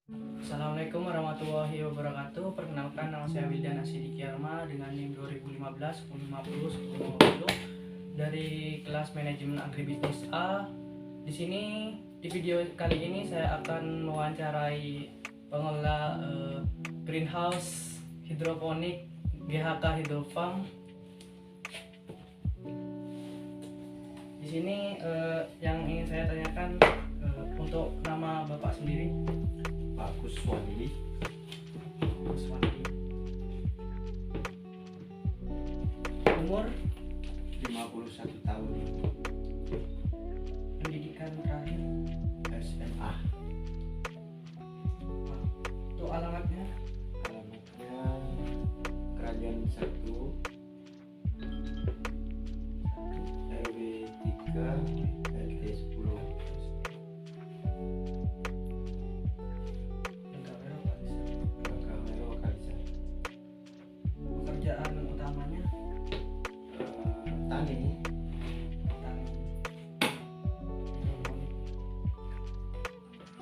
Assalamualaikum warahmatullahi wabarakatuh. Perkenalkan, nama saya Wildan Asidiki Arma dengan NIM 2015 1050 1050 dari kelas Manajemen Agribisnis A. Di sini di video kali ini saya akan mewawancarai pengelola greenhouse hidroponik GHK Hydrofarm. Di sini yang ingin saya tanyakan untuk nama Bapak sendiri. Pak Kuswandi. Umur, 51 tahun, pendidikan terakhir, SMA. untuk alamatnya, Alamatnya Kerajaan 1 RW 3 RT 10. Bangkalan Kalisar. pekerjaan utamanya Tani. tani.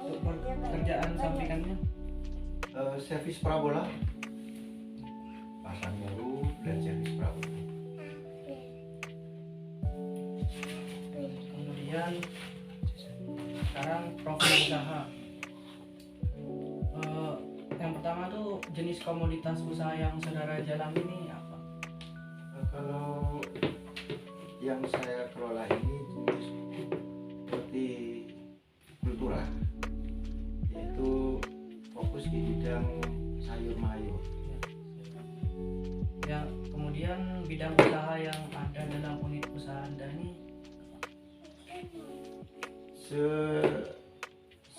Untuk pekerjaan sampingannya, Servis parabola, pasang baru dan servis parabola. kemudian sekarang profil usaha. Yang pertama tuh jenis komoditas usaha yang saudara jalani ini apa? Kalau yang saya kelola ini jenis seperti kultura, yaitu fokus di bidang sayur mayur. Ya, kemudian bidang usaha yang ada dalam unit usaha Anda ini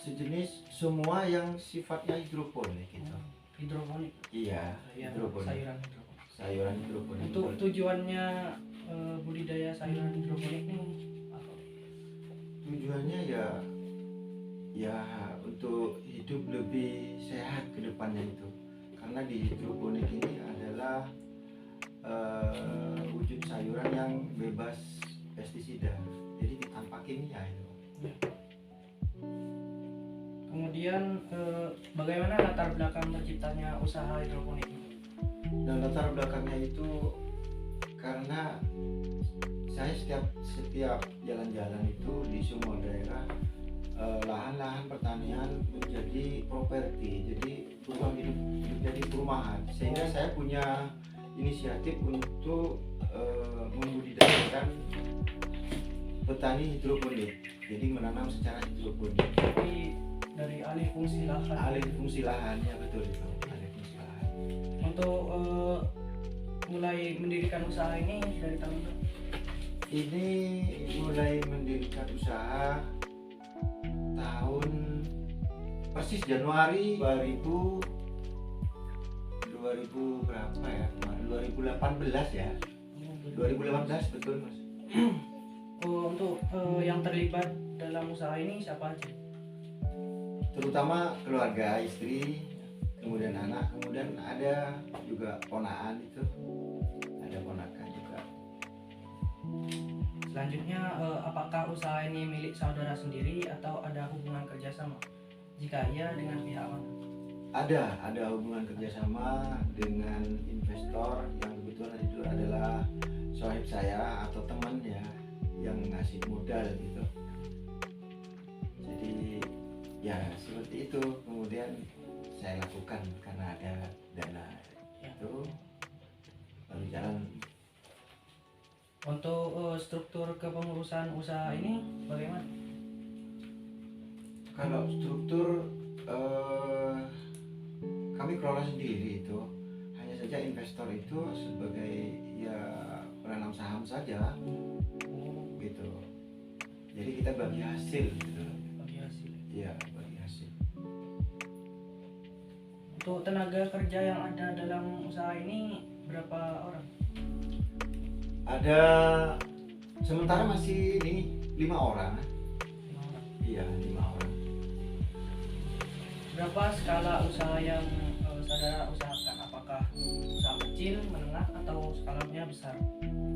Sejenis semua yang sifatnya hidroponik gitu. hidroponik. Iya, Ya, hidroponik. sayuran hidroponik. Sayuran hidroponik. Untuk tujuannya budidaya sayuran hidroponik ini apa? Tujuannya ya untuk hidup lebih sehat ke depannya itu. Karena di hidroponik ini adalah wujud sayuran yang bebas pestisida. Jadi tanpa kimia itu. Kemudian bagaimana latar belakang terciptanya usaha hidroponik ini? Dan latar belakangnya itu karena saya setiap jalan-jalan itu di semua daerah, lahan-lahan pertanian menjadi properti, jadi perumahan hidup menjadi perumahan, sehingga saya punya inisiatif untuk membudidayakan petani hidroponik, jadi menanam secara hidroponik. Jadi dari alih fungsi lahan. Alih fungsi lahannya, betul itu, alih fungsi lahan. Untuk mulai mendirikan usaha ini dari tahun berapa? Ini mulai mendirikan usaha tahun persis Januari 2000 berapa ya? 2018 ya. 2018 betul, Mas. Untuk yang terlibat dalam usaha ini siapa aja? Terutama keluarga, istri, kemudian anak, kemudian ada juga ponaan itu. Ada ponakan juga. Selanjutnya, apakah usaha ini milik saudara sendiri atau ada hubungan kerjasama? Jika iya, dengan pihak mana? Ada hubungan kerjasama dengan investor yang kebetulan itu adalah sohib saya atau teman ya, yang ngasih modal gitu. Jadi ya seperti itu, kemudian saya lakukan karena ada dana itu lalu jalan. Untuk struktur kepengurusan usaha ini bagaimana? Kalau struktur kami kelola sendiri itu, hanya saja investor itu sebagai ya penanam saham saja gitu. Jadi kita bagi hasil gitu. Bagi hasil. Iya, bagi hasil. Untuk tenaga kerja yang ada dalam usaha ini berapa orang? Ada sementara masih ini 5 orang. 5 orang. Iya, 5 orang. Berapa skala usaha yang saudara usahakan? Apakah usaha kecil, menengah, atau skalanya besar?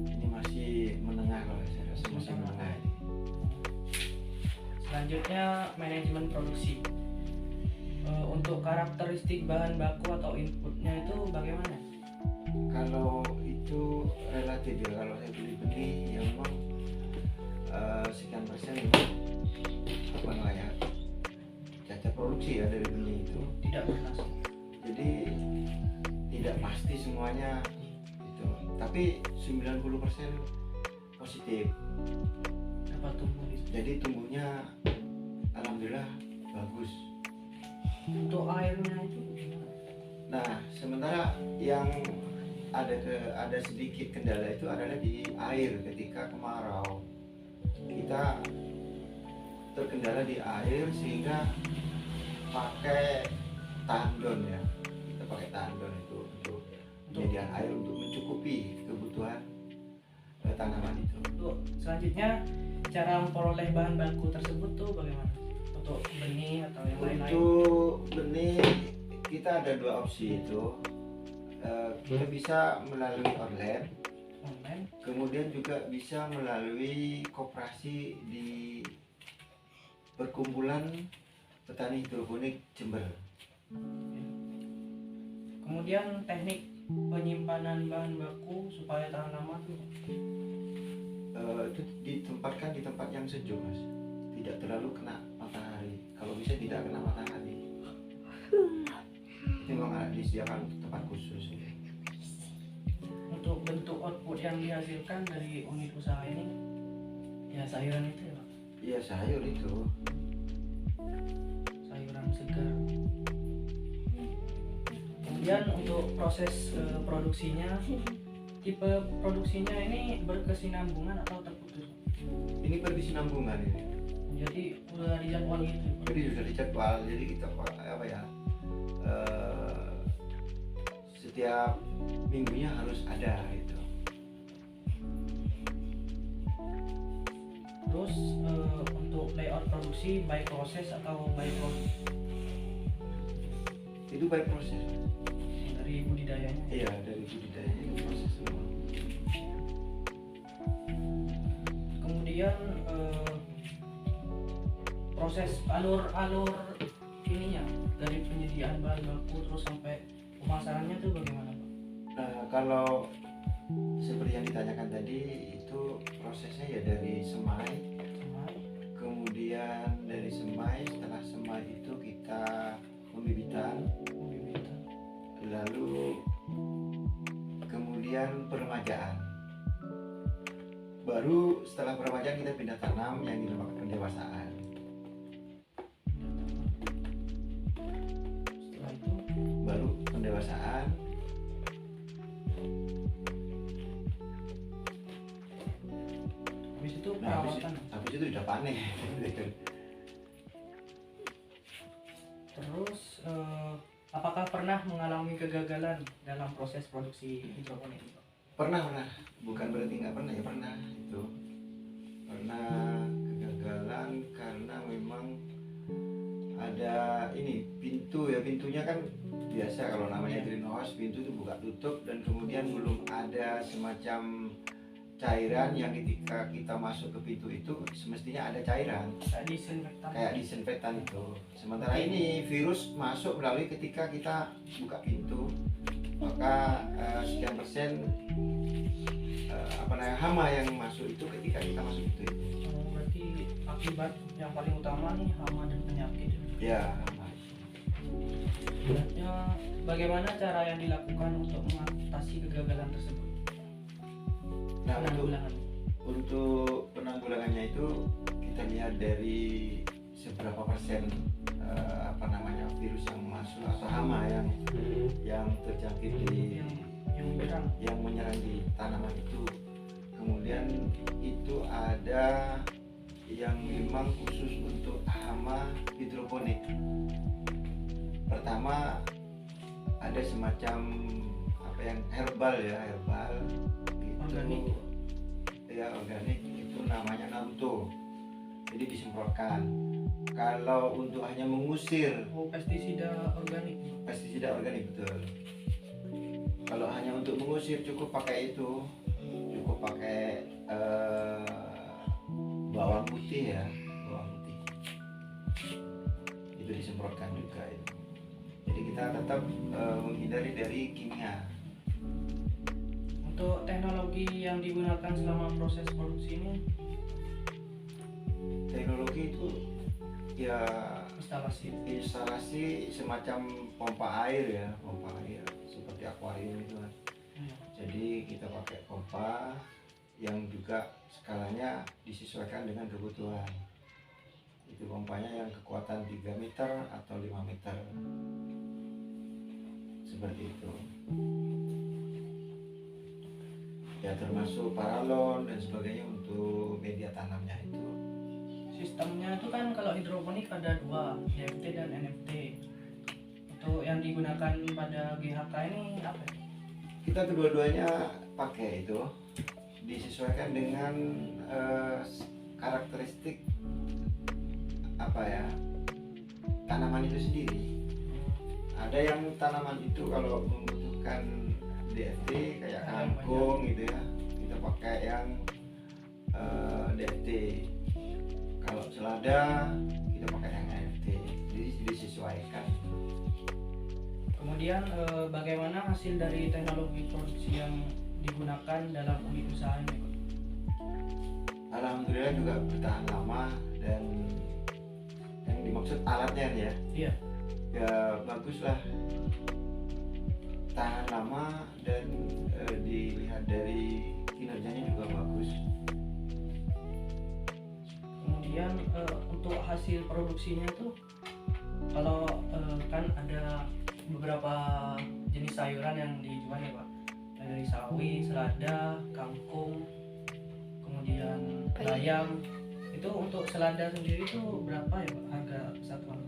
Ini masih menengah kalau saya rasa masih menengah ini. Selanjutnya manajemen produksi. untuk karakteristik bahan baku atau inputnya itu bagaimana? Kalau itu relatif ya, kalau saya beli benih yang memang sekian persen memang apa namanya cacat produksi ya dari benih itu, Tidak berhasil. jadi tidak pasti semuanya itu, tapi 90% positif, Dapat tumbuh di situ. jadi tumbuhnya alhamdulillah bagus. Untuk airnya itu gimana? Nah, sementara yang ada sedikit kendala itu adalah di air. Ketika kemarau kita terkendala di air sehingga pakai tandon ya, kita pakai tandon itu untuk penyediaan air untuk mencukupi kebutuhan tanaman itu. Untuk selanjutnya cara memperoleh bahan baku tersebut tuh bagaimana? Untuk benih atau yang lain-lain? Untuk benih kita ada dua opsi itu. Kita bisa melalui online, kemudian juga bisa melalui koperasi di perkumpulan petani hidroponik Jember. Kemudian teknik penyimpanan bahan baku supaya tahan lama tuh Itu ditempatkan di tempat yang sejuk, Mas, tidak terlalu kena matahari. Kalau bisa tidak kena matahari, itu memang disediakan tempat khusus. untuk bentuk output yang dihasilkan dari unit usaha ini ya sayuran itu ya Pak? Iya, sayur itu. Sayuran segar. Kemudian untuk proses produksinya, tipe produksinya ini berkesinambungan atau terputus? Ini berkesinambungan ini. Jadi udah dijadwal gitu. Jadi sudah dijadwal, jadi kita apa ya, setiap minggunya harus ada gitu. Terus untuk layout produksi by proses atau by proses Itu by proses. dari budidayanya? Iya, dari budidaya itu proses semua. Kemudian proses alur ininya dari penyediaan bahan baku terus sampai pemasarannya tuh bagaimana Pak? Nah, kalau seperti yang ditanyakan tadi itu prosesnya ya dari semai, Semai, kemudian dari semai, setelah semai itu kita pembibitan, pembibitan, lalu kemudian peremajaan. Baru setelah peremajaan kita pindah tanam yang dinamakan pendewasaan. setelah itu Baru pendewasaan, habis itu nah perawatan. habis itu udah panen. Terus apakah pernah mengalami kegagalan dalam proses produksi hidroponik ini Pak? Pernah, bukan berarti nggak pernah, ya pernah itu. Pernah kegagalan karena memang ada ini pintu ya, pintunya kan biasa kalau namanya greenhouse, pintu itu buka tutup dan kemudian belum ada semacam cairan yang ketika kita masuk ke pintu itu semestinya ada cairan Kayak disinfektan. kayak disinfektan itu. Sementara ini virus masuk melalui ketika kita buka pintu, maka sekian persen hama yang masuk itu ketika kita masuk itu. Berarti akibat yang paling utama nih hama dan penyakit. Ya, hama. Sebenarnya bagaimana cara yang dilakukan untuk mengatasi kegagalan tersebut? Nah, Penanggulangan. untuk penanggulangannya itu kita lihat dari seberapa persen virus yang masuk atau hama yang terjangkit di yang menyerang di tanaman itu. Kemudian itu ada yang memang khusus untuk hama hidroponik. Pertama ada semacam herbal gitu. Organik. Ya, organik itu namanya Naruto. Jadi disemprotkan. Kalau untuk hanya mengusir pestisida organik. pestisida organik, betul. Kalau hanya untuk mengusir cukup pakai itu, cukup pakai bawang putih ya, bawang putih. Itu disemprotkan juga itu. kita tetap menghindari dari kimia. Untuk teknologi yang digunakan selama proses produksi ini, Teknologi itu ya instalasi semacam pompa air ya, pompa air seperti akuarium itu kan. Jadi kita pakai pompa yang juga skalanya disesuaikan dengan kebutuhan. Itu pompanya yang kekuatan 3 meter atau 5 meter, seperti itu ya, termasuk paralon dan sebagainya untuk media tanamnya itu. Sistemnya itu kan kalau hidroponik ada dua, DFT dan NFT. Untuk yang digunakan pada GHK ini apa? Kita kedua-duanya pakai itu, disesuaikan dengan karakteristik apa ya, tanaman itu sendiri. Ada yang tanaman itu kalau membutuhkan DFT kayak kangkung gitu ya, kita pakai yang DFT. Kalau selada kita pakai yang NFT. Jadi disesuaikan. Kemudian bagaimana hasil dari teknologi produksi yang digunakan dalam unit usaha ini, Pak? Alhamdulillah juga bertahan lama, dan yang dimaksud alatnya ya. Iya. Ya bagus lah, tahan lama, dan dilihat dari kinerjanya juga bagus. Kemudian untuk hasil produksinya itu kalau kan ada beberapa jenis sayuran yang dijual ya Pak, dari sawi, selada, kangkung, kemudian bayam. Itu untuk selada sendiri itu berapa ya Pak harga satuan?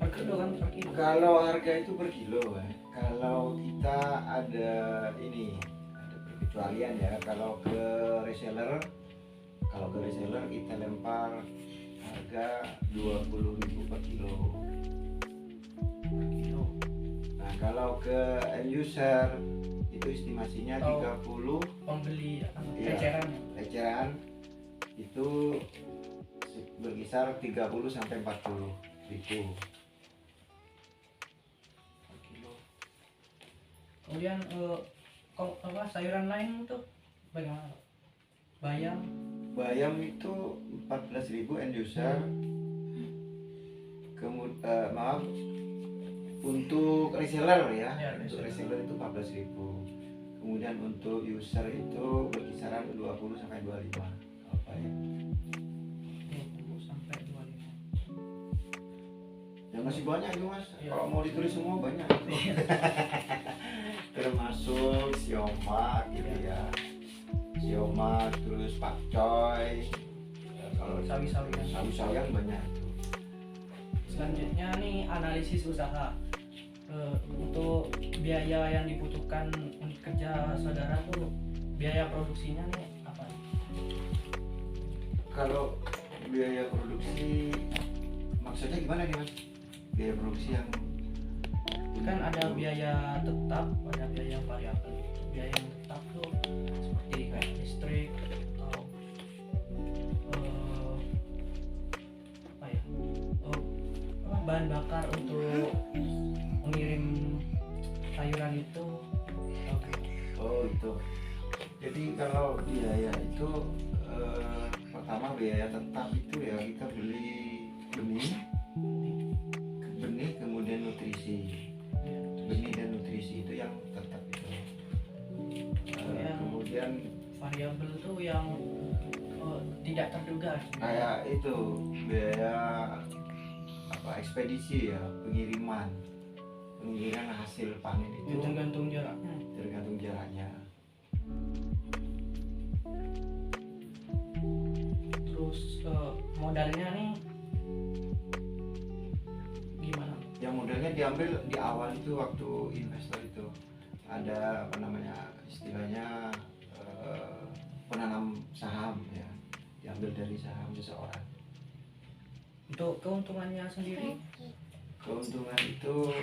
Per kilo kan, per kilo. Kalau harga itu per kilo ya. Kalau kita ada perkecualian ya, kalau ke reseller kita lempar harga 20.000 per kilo. Nah kalau ke end user itu estimasinya 30. Pembeli ya, eceran itu berkisar 30 sampai 40 ribu per kilo. Kemudian sayuran lain itu bagaimana? Bayam itu 14.000 end user. Maaf, untuk reseller ya, untuk reseller itu 14.000. Kemudian untuk user itu berkisaran 20 sampai 25 apa ya? 20 sampai 25. Ya masih banyak itu Mas. Ya. Kalau mau ditulis semua banyak. Termasuk sioma gitu ya. Sioma, terus pakcoy. Kalau sawi-sawian banyak itu. Selanjutnya nih analisis usaha. Untuk biaya yang dibutuhkan unit kerja saudara tuh, biaya produksinya nih apa? Kalau biaya produksi maksudnya gimana nih Mas? Biaya produksi yang kan ada biaya tetap, ada biaya variabel. Biaya yang tetap tuh seperti kayak listrik atau bahan bakar untuk mengirim sayuran itu. Oh itu. Jadi kalau biaya itu pertama biaya tetap itu ya, kita beli benih kemudian nutrisi. Benih dan nutrisi itu yang tetap itu. Kemudian variabel itu yang tidak terduga. Kayak itu biaya ekspedisi ya, pengiriman hasil panen itu tergantung jaraknya. Terus modalnya nih gimana? Yang modalnya diambil di awal itu, waktu investor itu ada istilahnya penanam saham ya, diambil dari saham seseorang. Untuk keuntungannya sendiri? Keuntungan itu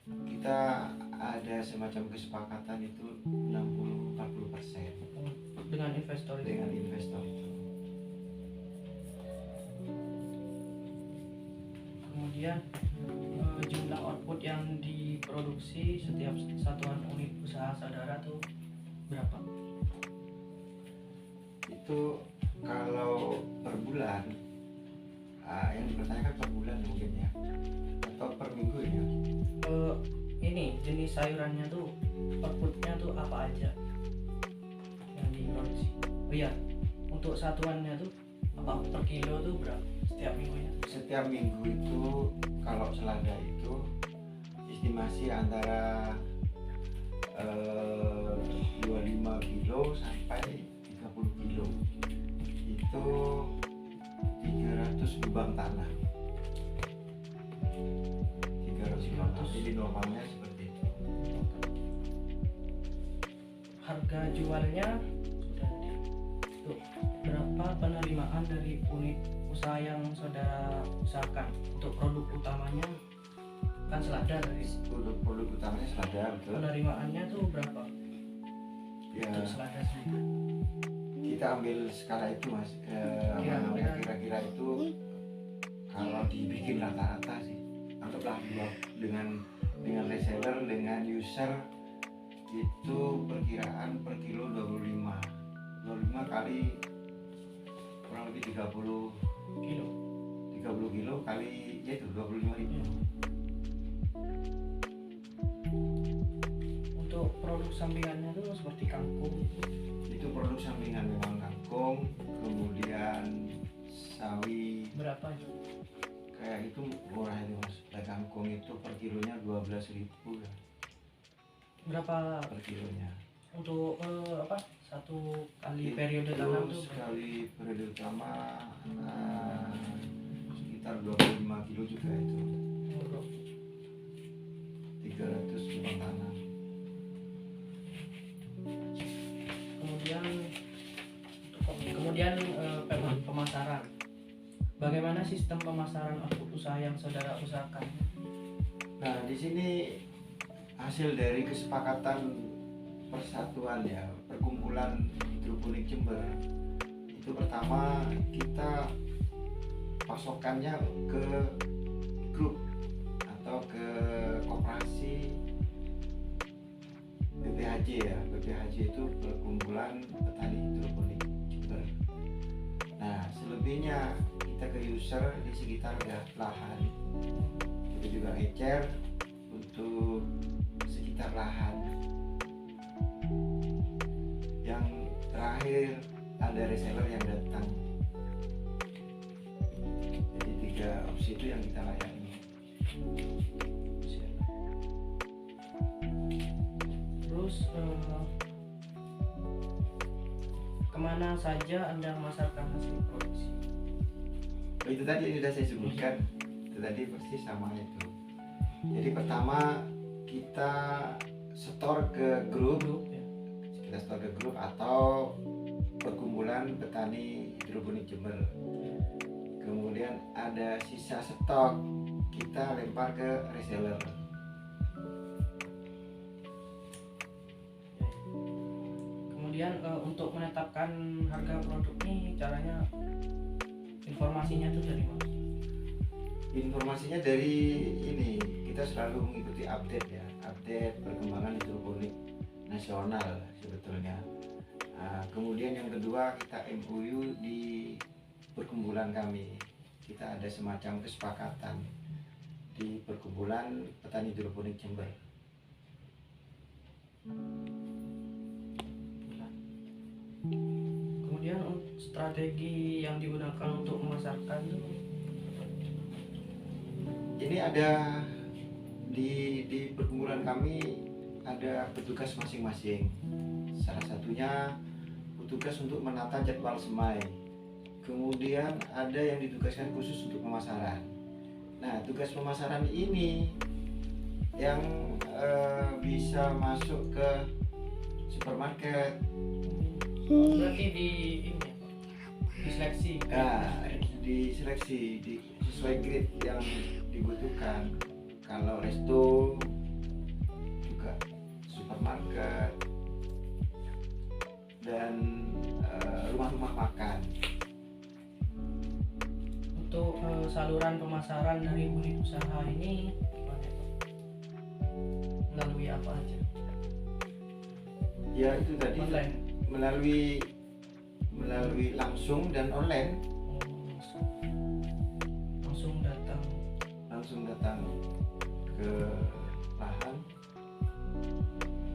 kita ada semacam kesepakatan itu 60-40% dengan investor itu. Dengan investor itu. kemudian jumlah output yang diproduksi setiap satuan unit usaha saudara tuh berapa? Itu kalau per bulan, yang dipertanyakan per bulan mungkin ya, atau per minggu ya. Ini jenis sayurannya tuh outputnya tuh apa aja yang diproduksi? Oh iya, untuk satuannya tuh apa per kilo tuh berapa setiap minggunya? Setiap minggu itu kalau selada itu estimasi antara 25 kilo sampai 30 kilo. Itu 300 lubang tanah. 300 lubang tanah. Jadi normalnya seperti itu. Harga jualnya sudah di tuh, berapa penerimaan dari unit usaha yang saudara usahakan? Untuk produk utamanya kan selada dari Produk utamanya selada, betul. penerimaannya tuh berapa Ya, untuk selada sendiri? kita ambil skala itu mas. Kira-kira itu kalau dibikin rata-rata sih, anggaplah dengan reseller, dengan user itu perkiraan per kilo 25 kali kurang lebih 30 kilo kali ya itu 25.000. Untuk produk sampingannya tuh seperti kangkung. Itu produk sampingan memang kangkung, kemudian sawi. Berapa itu? Kayak itu murah itu mas. Kayak kangkung itu per kilonya 12.000 ya, Berapa per kilonya. untuk apa? Satu kali Itu periode tanam tuh berapa? sekali periode utama sekitar 25 kilo juga itu. 300 lubang tanam. Kemudian pemasaran. Bagaimana sistem pemasaran output usaha yang saudara usahakan? Nah, di sini hasil dari kesepakatan persatuan ya, perkumpulan hidroponik Jember. Itu pertama kita pasokannya ke grup atau ke koperasi BPHJ ya. BPHJ itu perkumpulan petani hidroponik Jember. Nah, selebihnya kita ke user di sekitar lahan. Kita juga ngecer untuk sekitar lahan. Yang terakhir ada reseller yang datang. Jadi 3 opsi itu yang kita layani. Terus kemana saja Anda memasarkan hasil produksi? Oh, itu tadi yang sudah saya sebutkan. Itu tadi persis sama itu. Jadi pertama kita setor ke grup, Ya. kita setor ke grup atau perkumpulan petani hidroponik Jember. Kemudian ada sisa stok kita lempar ke reseller. Kemudian untuk menetapkan harga produk ini caranya informasinya tuh dari mana? Informasinya dari ini, kita selalu mengikuti update ya, update perkembangan hidroponik nasional sebetulnya. Nah, kemudian yang kedua kita MOU di perkumpulan kami. Kita ada semacam kesepakatan di perkumpulan petani hidroponik Jember. Kemudian strategi yang digunakan untuk memasarkan itu Ini ada di perkumpulan kami ada petugas masing-masing. Salah satunya petugas untuk menata jadwal semai. Kemudian ada yang ditugaskan khusus untuk pemasaran. Nah, tugas pemasaran ini yang bisa masuk ke supermarket. berarti di ini diseleksi. Diseleksi sesuai grade yang dibutuhkan. Kalau resto juga supermarket dan rumah-rumah makan. Untuk saluran pemasaran dari unit usaha ini gimana, Pak? Melalui apa aja? Ya itu tadi Online. melalui langsung dan online. Oh, langsung datang ke lahan,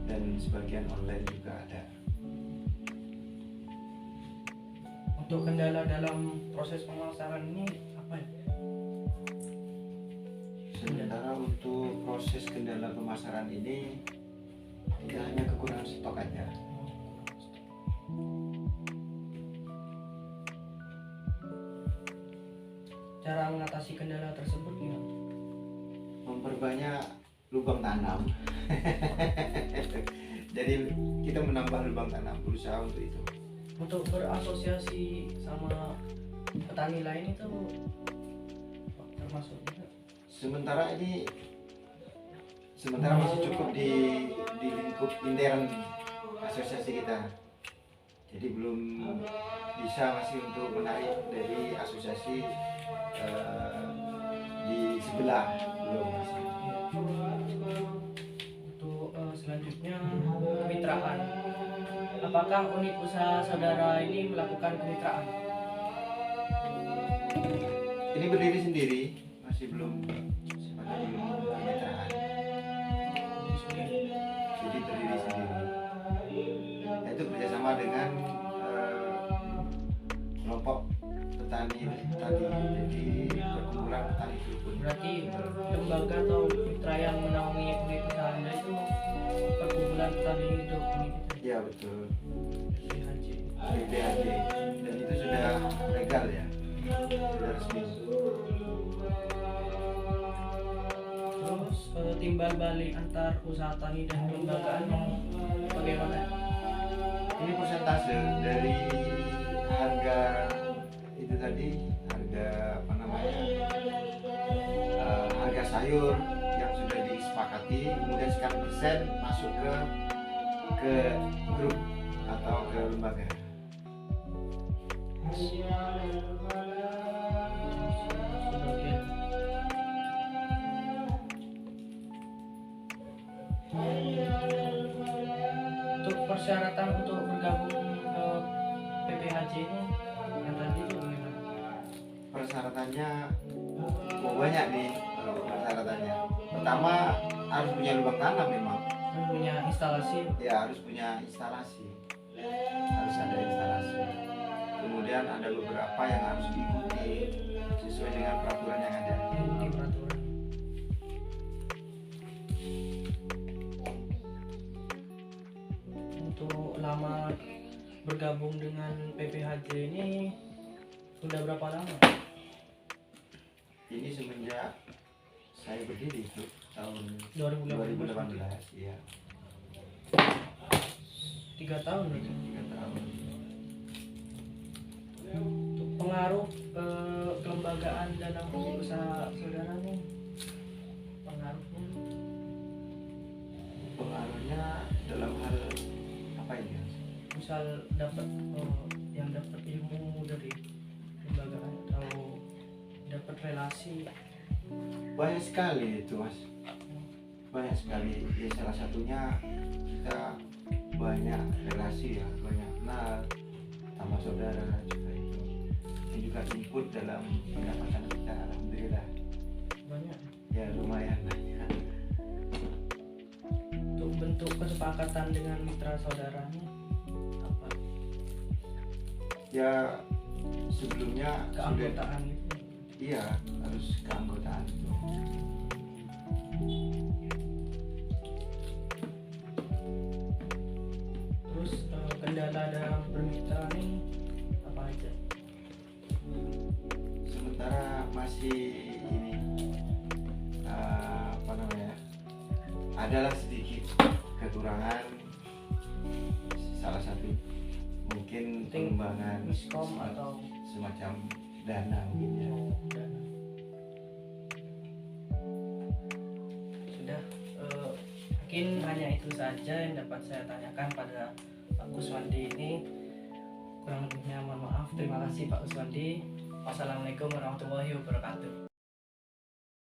dan sebagian online juga ada. Untuk kendala dalam proses pemasaran ini apa ya? Sementara untuk proses kendala pemasaran ini tidak hanya kekurangan stok aja. Cara mengatasi kendala tersebut gimana? Memperbanyak lubang tanam. Jadi kita menambah lubang tanam, berusaha untuk itu. Untuk berasosiasi sama petani lain itu termasuk juga? Sementara masih cukup di lingkup intern asosiasi kita. Jadi belum bisa masih untuk menarik dari asosiasi di sebelah, belum masih. Untuk selanjutnya kemitraan. Apakah unit usaha saudara ini melakukan kemitraan? Ini berdiri sendiri, masih belum kemitraan. Jadi berdiri sendiri. Itu kerjasama dengan kelompok petani tadi, jadi perkumpulan petani kerupuk. Berarti lembaga atau mitra yang menaungi unit usaha Anda itu perkumpulan petani hidup unit itu? Ya betul, PPHJ. PPHJ, dan itu sudah legal ya, sudah resmi. Terus timbal balik antar usaha tani dan kelembagaan bagaimana? Ini persentase dari harga itu tadi, harga apa namanya, harga sayur yang sudah disepakati, kemudian sekian persen masuk ke grup atau ke lembaga. Untuk persyaratan untuk bergabung ke PPHJ ini yang tadi itu bagaimana? Persyaratannya banyak nih, persyaratannya. Pertama harus punya lubang tanam memang. Punya instalasi. Ya harus punya instalasi, harus ada instalasi. Kemudian ada beberapa yang harus diikuti sesuai dengan peraturan yang ada. Mengikuti peraturan. Untuk lama bergabung dengan PPHJ ini sudah berapa lama? Ini semenjak saya berdiri itu tahun 2018. 2018, ya 3 tahun berarti. 3 tahun. Untuk pengaruh kelembagaan dalam usaha saudara nih, pengaruhnya Dalam hal apa ini? misal dapat yang dapat ilmu dari kelembagaan atau dapat relasi. Banyak sekali itu mas, banyak sekali ya, salah satunya kita banyak relasi ya, banyak kenal sama saudara juga itu. Ini juga input dalam pendapatan kita, alhamdulillah Banyak. ya, lumayan banyak. Untuk bentuk kesepakatan dengan mitra saudaranya apa? Ya sebelumnya sudah, Keanggotaan itu. iya harus keanggotaan itu. Terus kendala dalam bermitra ini apa aja? Sementara masih ini apa namanya, adalah sedikit kekurangan, salah satu mungkin pengembangan Miskom atau semacam dana mungkin ya. dana. Sudah, mungkin hanya itu saja yang dapat saya tanyakan pada Pak Kuswandi ini. Kurang lebihnya mohon maaf. Terima kasih Pak Kuswandi. Wassalamualaikum warahmatullahi wabarakatuh.